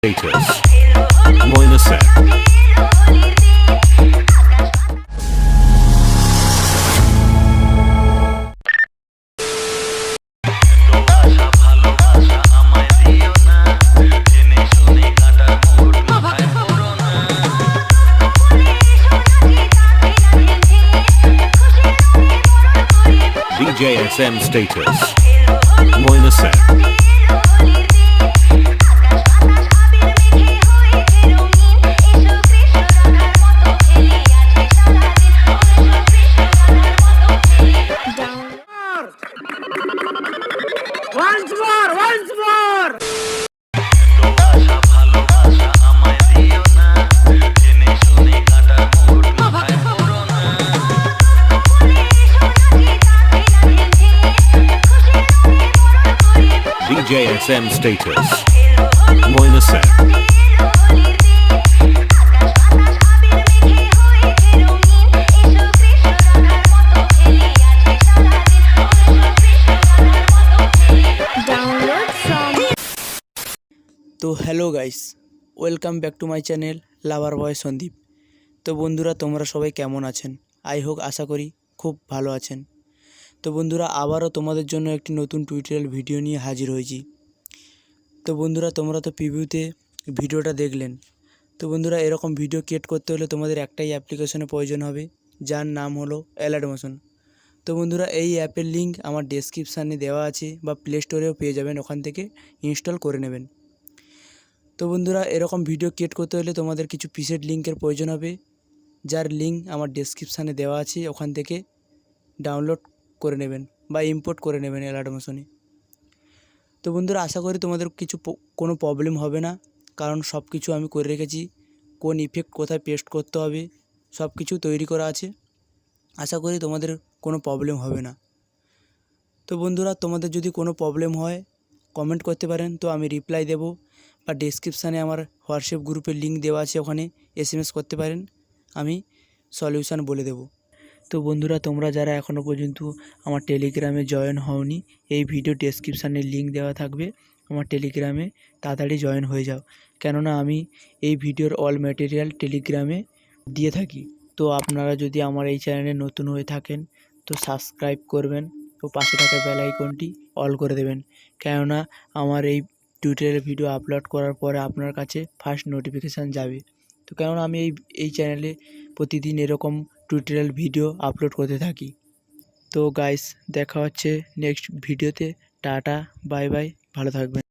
Status Moina Set DJ SM Status Moina Set Once more! DJ SM Status Moina Set তো hello guys, welcome back to my channel lover boy Sandeep. তো বন্ধুরা, তোমরা সবাই কেমন আছেন? আশা করি খুব ভালো আছেন। তো বন্ধুরা, আবারও তোমাদের জন্য একটি নতুন টিউটোরিয়াল ভিডিও নিয়ে হাজির হয়েছি। তো বন্ধুরা, তোমরা তো প্রিভিউতে ভিডিওটা দেখলেন। তো বন্ধুরা, এরকম ভিডিও ক্রিয়েট করতে হলে তোমাদের একটাই অ্যাপ্লিকেশনের প্রয়োজন হবে, যার নাম হলো অ্যালাডমোশন। তো বন্ধুরা, এই অ্যাপের লিঙ্ক আমার ডেসক্রিপশানে দেওয়া আছে, বা প্লে স্টোরেও পেয়ে যাবেন, ওখান থেকে ইনস্টল করে নেবেন। তো বন্ধুরা, এরকম ভিডিও ক্রিয়েট করতে হলে তোমাদের কিছু প্রিসেট লিঙ্কের প্রয়োজন হবে, যার লিঙ্ক আমার ডেসক্রিপশানে দেওয়া আছে, ওখান থেকে ডাউনলোড করে নেবেন বা ইম্পোর্ট করে নেবেন অ্যালাডমোশনে। তো বন্ধুরা, আশা করি তোমাদের কোনো প্রবলেম হবে না, কারণ সব কিছু আমি করে রেখেছি। কোন ইফেক্ট কোথায় পেস্ট করতে হবে সব কিছু তৈরি করা আছে। আশা করি তোমাদের কোনো প্রবলেম হবে না। তো বন্ধুরা, তোমাদের যদি কোনো প্রবলেম হয় কমেন্ট করতে পারেন, তো আমি রিপ্লাই দেব, বা ডেসক্রিপশানে আমার হোয়াটসঅ্যাপ গ্রুপের লিঙ্ক দেওয়া আছে, ওখানে SMS করতে পারেন, আমি সলিউশান বলে দেব। তো বন্ধুরা, তোমরা যারা এখনও পর্যন্ত আমার টেলিগ্রামে জয়েন হওনি, এই ভিডিও ডেসক্রিপশানে লিঙ্ক দেওয়া থাকবে, আমার টেলিগ্রামে তাড়াতাড়ি জয়েন হয়ে যাও, কেননা আমি এই ভিডিওর অল ম্যাটেরিয়াল টেলিগ্রামে দিয়ে থাকি। তো আপনারা যদি আমার এই চ্যানেলে নতুন হয়ে থাকেন, তো সাবস্ক্রাইব করবেন ও পাশে থাকা বেল আইকনটি অল করে দেবেন, কেননা আমার এই টিউটোরিয়াল ভিডিও আপলোড করার পরে আপনার কাছে ফার্স্ট নোটিফিকেশান যাবে। তো কেননা আমি এই চ্যানেলে প্রতিদিন এরকম টিউটোরিয়াল ভিডিও আপলোড করতে থাকি। তো গাইস, দেখা হচ্ছে নেক্সট ভিডিওতে। টাটা, বাই বাই, ভালো থাকবেন।